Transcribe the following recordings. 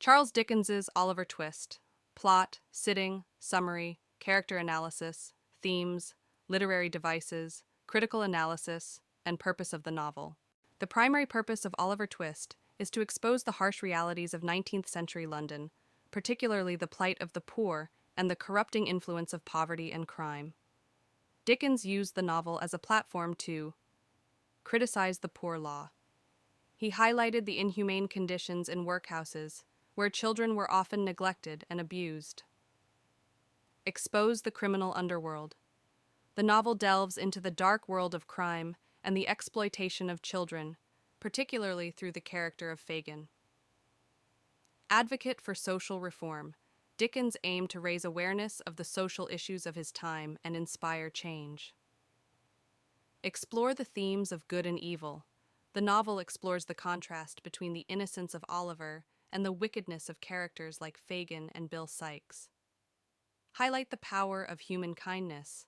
Charles Dickens's Oliver Twist. Plot, sitting, summary, character analysis, themes, literary devices, critical analysis, and purpose of the novel. The primary purpose of Oliver Twist is to expose the harsh realities of 19th century London, particularly the plight of the poor and the corrupting influence of poverty and crime. Dickens used the novel as a platform to criticize the poor law. He highlighted the inhumane conditions in workhouses, where children were often neglected and abused. Expose the criminal underworld. The novel delves into the dark world of crime and the exploitation of children, particularly through the character of Fagin. Advocate for social reform. Dickens aimed to raise awareness of the social issues of his time and inspire change. Explore the themes of good and evil. The novel explores the contrast between the innocence of Oliver and the wickedness of characters like Fagin and Bill Sikes. Highlight the power of human kindness.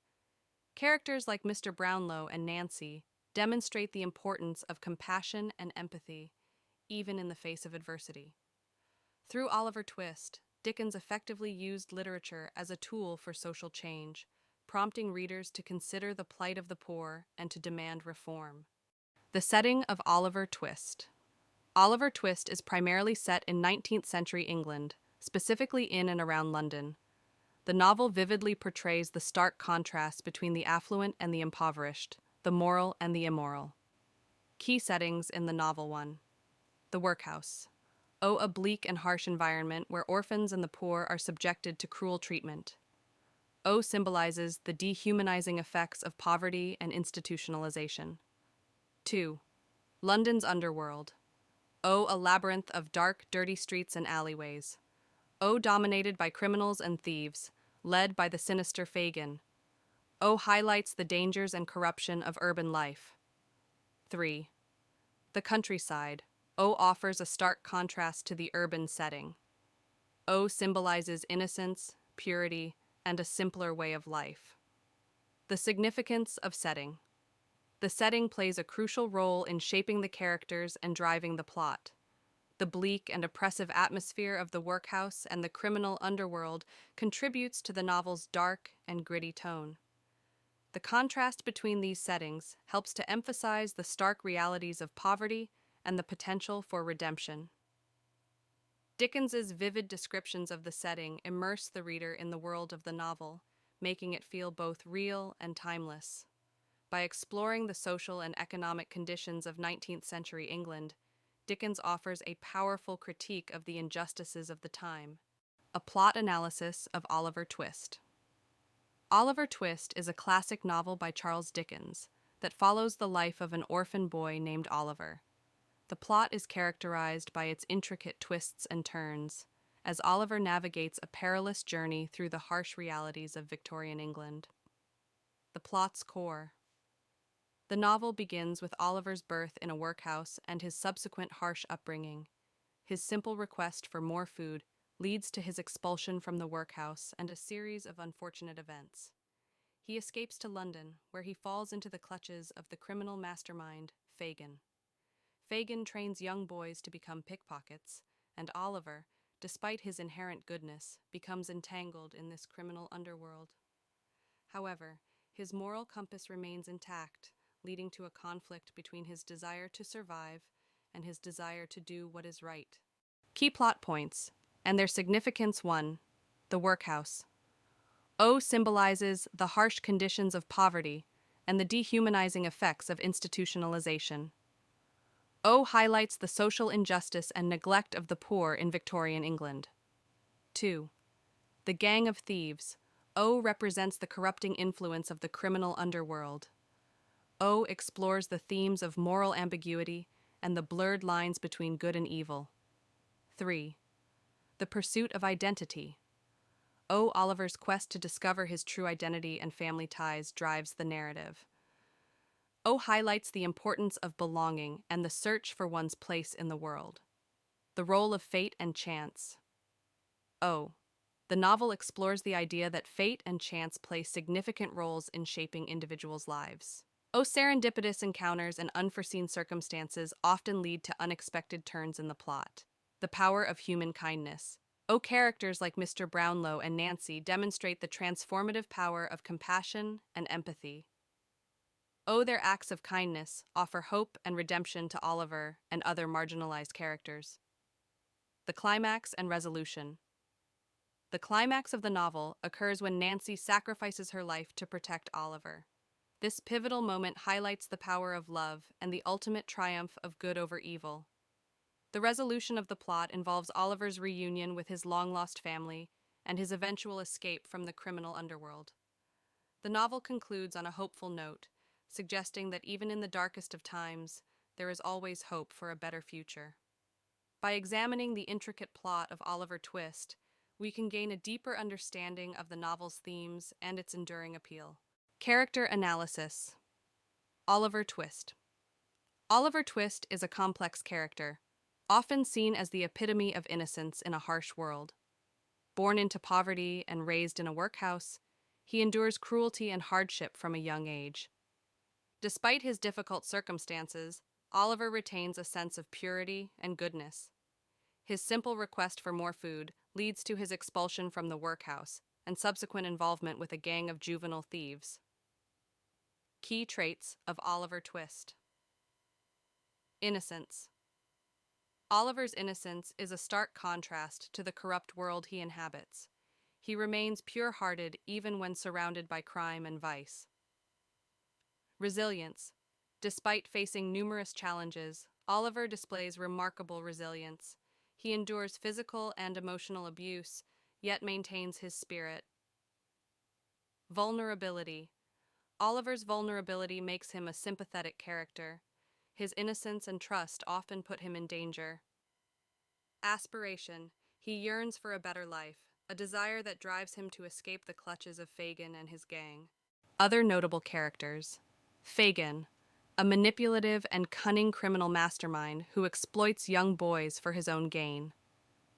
Characters like Mr. Brownlow and Nancy demonstrate the importance of compassion and empathy, even in the face of adversity. Through Oliver Twist, Dickens effectively used literature as a tool for social change, prompting readers to consider the plight of the poor and to demand reform. The setting of Oliver Twist. Oliver Twist is primarily set in 19th century England, specifically in and around London. The novel vividly portrays the stark contrast between the affluent and the impoverished, the moral and the immoral. Key settings in the novel: 1. The workhouse. A bleak and harsh environment where orphans and the poor are subjected to cruel treatment. Symbolizes the dehumanizing effects of poverty and institutionalization. 2. London's underworld. A labyrinth of dark, dirty streets and alleyways. Dominated by criminals and thieves, led by the sinister Fagin. Highlights the dangers and corruption of urban life. 3. The countryside. Offers a stark contrast to the urban setting. Symbolizes innocence, purity, and a simpler way of life. The significance of setting. The setting plays a crucial role in shaping the characters and driving the plot. The bleak and oppressive atmosphere of the workhouse and the criminal underworld contributes to the novel's dark and gritty tone. The contrast between these settings helps to emphasize the stark realities of poverty and the potential for redemption. Dickens's vivid descriptions of the setting immerse the reader in the world of the novel, making it feel both real and timeless. By exploring the social and economic conditions of 19th century England, Dickens offers a powerful critique of the injustices of the time. A plot analysis of Oliver Twist. Oliver Twist is a classic novel by Charles Dickens that follows the life of an orphan boy named Oliver. The plot is characterized by its intricate twists and turns, as Oliver navigates a perilous journey through the harsh realities of Victorian England. The plot's core. The novel begins with Oliver's birth in a workhouse and his subsequent harsh upbringing. His simple request for more food leads to his expulsion from the workhouse and a series of unfortunate events. He escapes to London, where he falls into the clutches of the criminal mastermind, Fagin. Fagin trains young boys to become pickpockets, and Oliver, despite his inherent goodness, becomes entangled in this criminal underworld. However, his moral compass remains intact, leading to a conflict between his desire to survive and his desire to do what is right. Key plot points, and their significance: 1. The workhouse. Symbolizes the harsh conditions of poverty and the dehumanizing effects of institutionalization. Highlights the social injustice and neglect of the poor in Victorian England. 2. The gang of thieves. Represents the corrupting influence of the criminal underworld. Explores the themes of moral ambiguity and the blurred lines between good and evil. 3. The pursuit of identity. Oliver's quest to discover his true identity and family ties drives the narrative. Highlights the importance of belonging and the search for one's place in the world. The role of fate and chance. The novel explores the idea that fate and chance play significant roles in shaping individuals' lives. Serendipitous encounters and unforeseen circumstances often lead to unexpected turns in the plot. The power of human kindness. Characters like Mr. Brownlow and Nancy demonstrate the transformative power of compassion and empathy. Their acts of kindness offer hope and redemption to Oliver and other marginalized characters. The climax and resolution. The climax of the novel occurs when Nancy sacrifices her life to protect Oliver. This pivotal moment highlights the power of love and the ultimate triumph of good over evil. The resolution of the plot involves Oliver's reunion with his long-lost family and his eventual escape from the criminal underworld. The novel concludes on a hopeful note, suggesting that even in the darkest of times, there is always hope for a better future. By examining the intricate plot of Oliver Twist, we can gain a deeper understanding of the novel's themes and its enduring appeal. Character analysis. Oliver Twist. Oliver Twist is a complex character, often seen as the epitome of innocence in a harsh world. Born into poverty and raised in a workhouse, he endures cruelty and hardship from a young age. Despite his difficult circumstances, Oliver retains a sense of purity and goodness. His simple request for more food leads to his expulsion from the workhouse and subsequent involvement with a gang of juvenile thieves. Key traits of Oliver Twist. Innocence. Oliver's innocence is a stark contrast to the corrupt world he inhabits. He remains pure-hearted even when surrounded by crime and vice. Resilience. Despite facing numerous challenges, Oliver displays remarkable resilience. He endures physical and emotional abuse, yet maintains his spirit. Vulnerability. Oliver's vulnerability makes him a sympathetic character. His innocence and trust often put him in danger. Aspiration. He yearns for a better life, a desire that drives him to escape the clutches of Fagin and his gang. Other notable characters. Fagin, a manipulative and cunning criminal mastermind who exploits young boys for his own gain.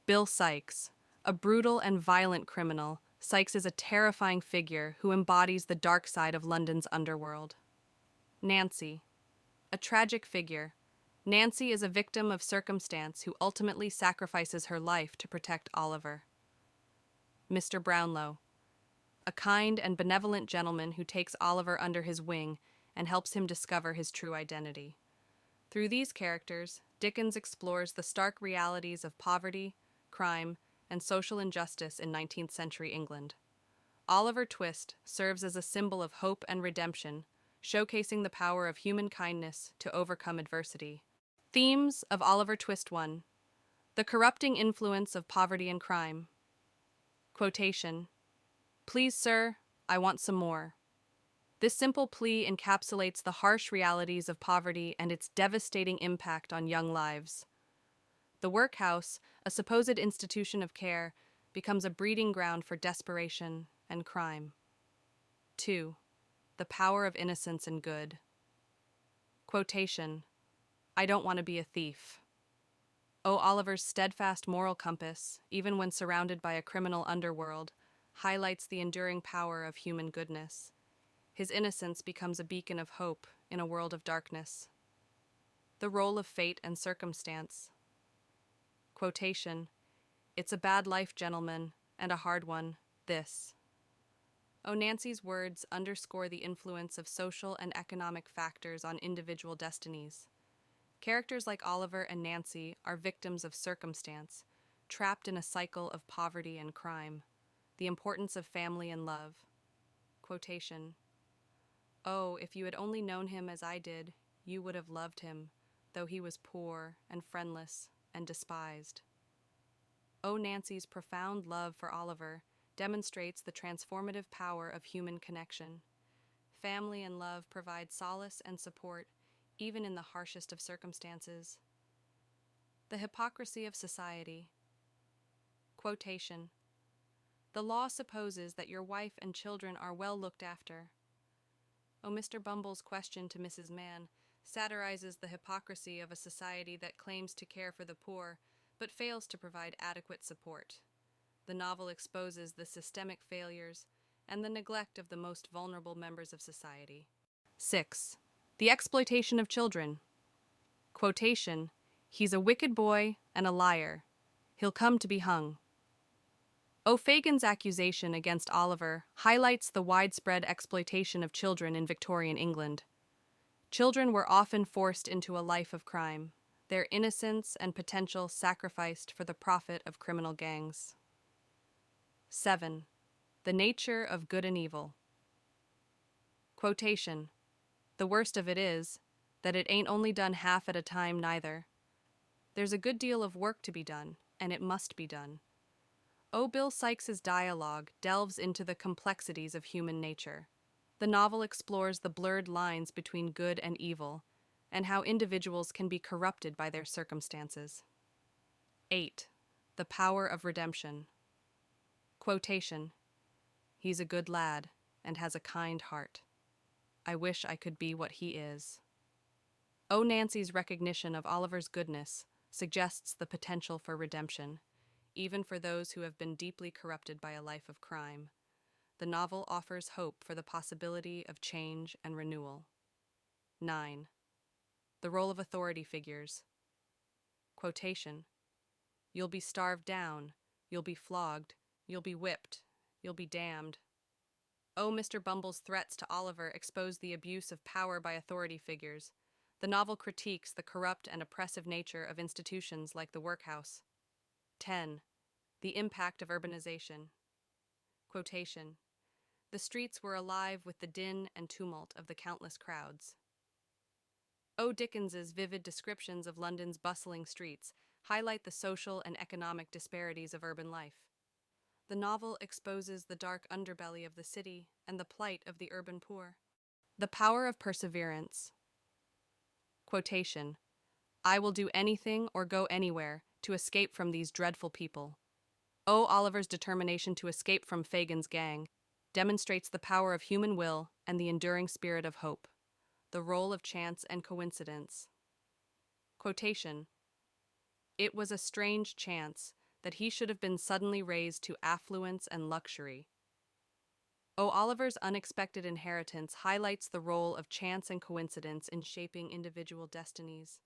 Bill Sikes, a brutal and violent criminal. Sikes is a terrifying figure who embodies the dark side of London's underworld. Nancy, a tragic figure. Nancy is a victim of circumstance who ultimately sacrifices her life to protect Oliver. Mr. Brownlow, a kind and benevolent gentleman who takes Oliver under his wing and helps him discover his true identity. Through these characters, Dickens explores the stark realities of poverty, crime, and social injustice in 19th century England. Oliver Twist serves as a symbol of hope and redemption, showcasing the power of human kindness to overcome adversity. Themes of Oliver Twist 1. The corrupting influence of poverty and crime. Quotation. "Please, sir, I want some more." This simple plea encapsulates the harsh realities of poverty and its devastating impact on young lives. The workhouse, a supposed institution of care, becomes a breeding ground for desperation and crime. 2. The power of innocence and good. Quotation. "I don't want to be a thief." Oliver's steadfast moral compass, even when surrounded by a criminal underworld, highlights the enduring power of human goodness. His innocence becomes a beacon of hope in a world of darkness. The role of fate and circumstance. Quotation. "It's a bad life, gentlemen, and a hard one, this." Nancy's words underscore the influence of social and economic factors on individual destinies. Characters like Oliver and Nancy are victims of circumstance, trapped in a cycle of poverty and crime. The importance of family and love. Quotation. If you had only known him as I did, you would have loved him, though he was poor and friendless and despised." Nancy's profound love for Oliver demonstrates the transformative power of human connection. Family and love provide solace and support, even in the harshest of circumstances. The hypocrisy of society. Quotation. "The law supposes that your wife and children are well looked after." Mr. Bumble's question to Mrs. Mann satirizes the hypocrisy of a society that claims to care for the poor, but fails to provide adequate support. The novel exposes the systemic failures and the neglect of the most vulnerable members of society. 6. The exploitation of children. Quotation. "He's a wicked boy and a liar, He'll come to be hung. Fagin's accusation against Oliver highlights the widespread exploitation of children in Victorian England. Children were often forced into a life of crime, their innocence and potential sacrificed for the profit of criminal gangs. 7. The nature of good and evil. Quotation. The worst of it is that it ain't only done half at a time neither. There's a good deal of work to be done, and it must be done. Bill Sikes' dialogue delves into the complexities of human nature. The novel explores the blurred lines between good and evil, and how individuals can be corrupted by their circumstances. 8. The power of redemption. Quotation. He's a good lad, and has a kind heart. I wish I could be what he is. Nancy's recognition of Oliver's goodness suggests the potential for redemption, even for those who have been deeply corrupted by a life of crime. The novel offers hope for the possibility of change and renewal. 9. The role of authority figures. Quotation. You'll be starved down, you'll be flogged, you'll be whipped, you'll be damned. Mr. Bumble's threats to Oliver expose the abuse of power by authority figures. The novel critiques the corrupt and oppressive nature of institutions like the workhouse. 10. The impact of urbanization. Quotation. The streets were alive with the din and tumult of the countless crowds. Dickens's vivid descriptions of London's bustling streets highlight the social and economic disparities of urban life. The novel exposes the dark underbelly of the city and the plight of the urban poor. The power of perseverance. Quotation. I will do anything or go anywhere to escape from these dreadful people. Oliver's determination to escape from Fagin's gang demonstrates the power of human will and the enduring spirit of hope. The role of chance and coincidence. Quotation. It was a strange chance that he should have been suddenly raised to affluence and luxury. Oliver's unexpected inheritance highlights the role of chance and coincidence in shaping individual destinies.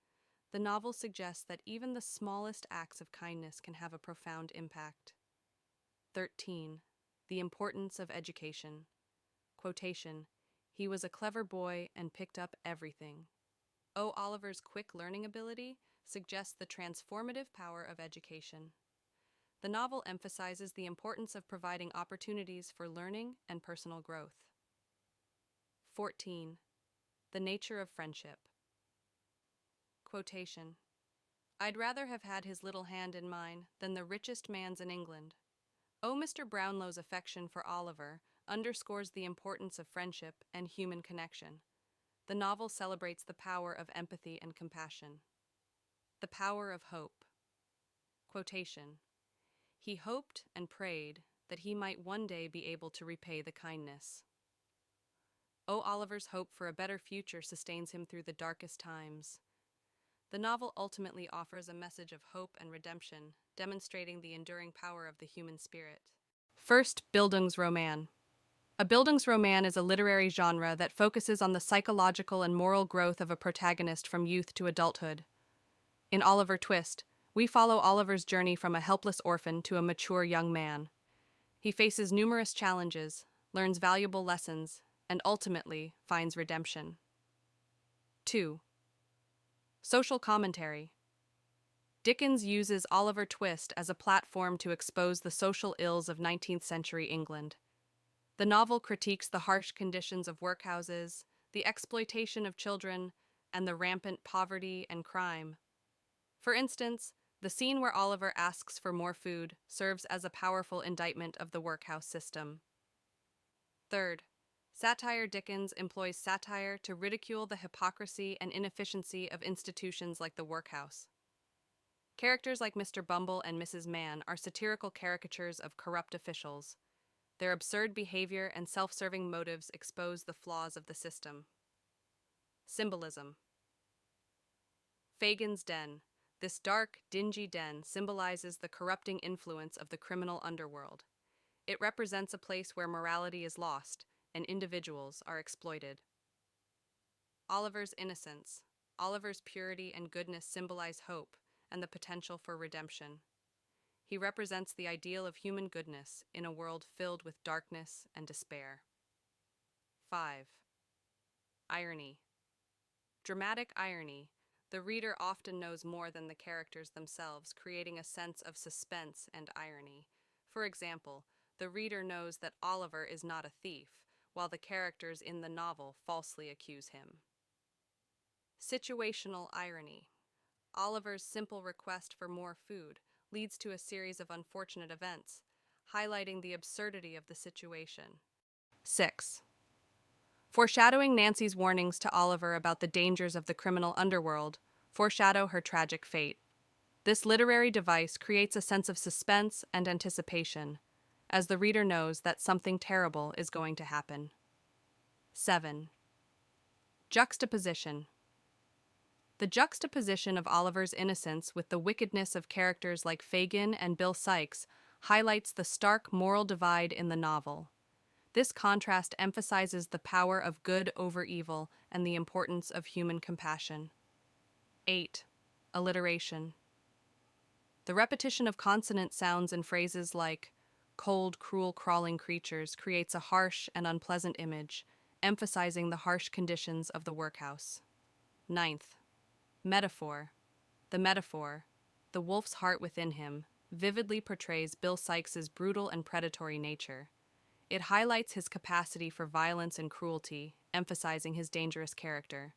The novel suggests that even the smallest acts of kindness can have a profound impact. 13. The importance of education. Quotation. He was a clever boy and picked up everything. Oliver's quick learning ability suggests the transformative power of education. The novel emphasizes the importance of providing opportunities for learning and personal growth. 14. The nature of friendship. Quotation. I'd rather have had his little hand in mine than the richest man's in England. Mr. Brownlow's affection for Oliver underscores the importance of friendship and human connection. The novel celebrates the power of empathy and compassion. The power of hope. Quotation. He hoped and prayed that he might one day be able to repay the kindness. Oliver's hope for a better future sustains him through the darkest times. The novel ultimately offers a message of hope and redemption, demonstrating the enduring power of the human spirit. First, Bildungsroman. A Bildungsroman is a literary genre that focuses on the psychological and moral growth of a protagonist from youth to adulthood. In Oliver Twist, we follow Oliver's journey from a helpless orphan to a mature young man. He faces numerous challenges, learns valuable lessons, and ultimately finds redemption. 2. Social commentary. Dickens uses Oliver Twist as a platform to expose the social ills of 19th century England. The novel critiques the harsh conditions of workhouses, the exploitation of children, and the rampant poverty and crime. For instance, the scene where Oliver asks for more food serves as a powerful indictment of the workhouse system. Third, satire. Dickens employs satire to ridicule the hypocrisy and inefficiency of institutions like the workhouse. Characters like Mr. Bumble and Mrs. Mann are satirical caricatures of corrupt officials. Their absurd behavior and self-serving motives expose the flaws of the system. Symbolism. Fagin's den. This dark, dingy den symbolizes the corrupting influence of the criminal underworld. It represents a place where morality is lost and individuals are exploited. Oliver's innocence. Oliver's purity and goodness symbolize hope and the potential for redemption. He represents the ideal of human goodness in a world filled with darkness and despair. 5. Irony. Dramatic irony. The reader often knows more than the characters themselves, creating a sense of suspense and irony. For example, the reader knows that Oliver is not a thief, while the characters in the novel falsely accuse him. Situational irony. Oliver's simple request for more food leads to a series of unfortunate events, highlighting the absurdity of the situation. 6. Foreshadowing. Nancy's warnings to Oliver about the dangers of the criminal underworld foreshadow her tragic fate. This literary device creates a sense of suspense and anticipation, as the reader knows that something terrible is going to happen. 7. Juxtaposition. The juxtaposition of Oliver's innocence with the wickedness of characters like Fagin and Bill Sikes highlights the stark moral divide in the novel. This contrast emphasizes the power of good over evil and the importance of human compassion. 8. Alliteration. The repetition of consonant sounds in phrases like cold, cruel, crawling creatures creates a harsh and unpleasant image, emphasizing the harsh conditions of the workhouse. 9th. Metaphor. The metaphor, the wolf's heart within him, vividly portrays Bill Sikes's brutal and predatory nature. It highlights his capacity for violence and cruelty, emphasizing his dangerous character.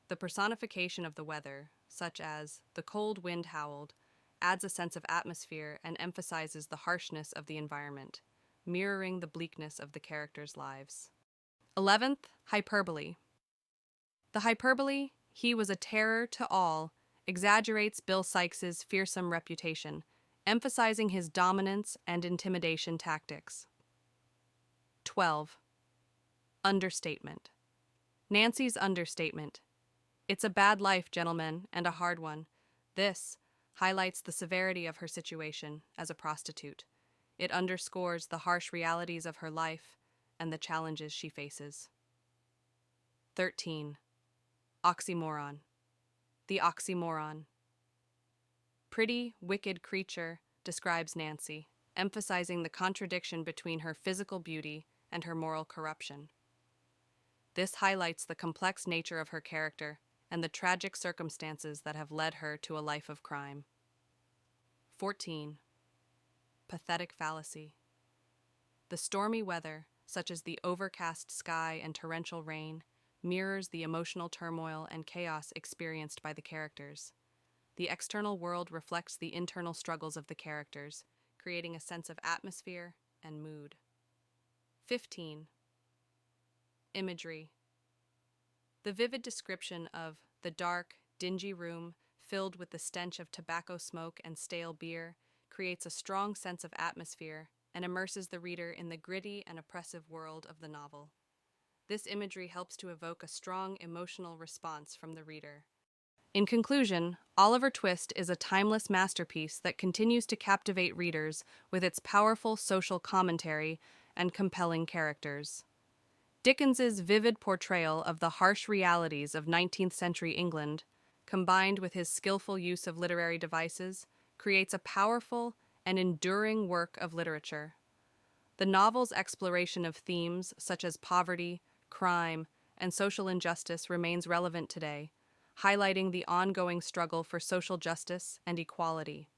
The personification of the weather, such as the cold wind howled, adds a sense of atmosphere and emphasizes the harshness of the environment, mirroring the bleakness of the characters' lives. 11th. Hyperbole. The hyperbole, "he was a terror to all," exaggerates Bill Sikes's fearsome reputation, emphasizing his dominance and intimidation tactics. 12. Understatement. Nancy's understatement. "It's a bad life, gentlemen, and a hard one." This highlights the severity of her situation as a prostitute. It underscores the harsh realities of her life and the challenges she faces. 13. Oxymoron. The oxymoron. "Pretty, wicked creature," describes Nancy, emphasizing the contradiction between her physical beauty and her moral corruption. This highlights the complex nature of her character and the tragic circumstances that have led her to a life of crime. 14. Pathetic fallacy. The stormy weather, such as the overcast sky and torrential rain, mirrors the emotional turmoil and chaos experienced by the characters. The external world reflects the internal struggles of the characters, creating a sense of atmosphere and mood. 15. Imagery. The vivid description of the dark, dingy room filled with the stench of tobacco smoke and stale beer creates a strong sense of atmosphere and immerses the reader in the gritty and oppressive world of the novel. This imagery helps to evoke a strong emotional response from the reader. In conclusion, Oliver Twist is a timeless masterpiece that continues to captivate readers with its powerful social commentary and compelling characters. Dickens's vivid portrayal of the harsh realities of 19th century England, combined with his skillful use of literary devices, creates a powerful and enduring work of literature. The novel's exploration of themes such as poverty, crime, and social injustice remains relevant today, highlighting the ongoing struggle for social justice and equality.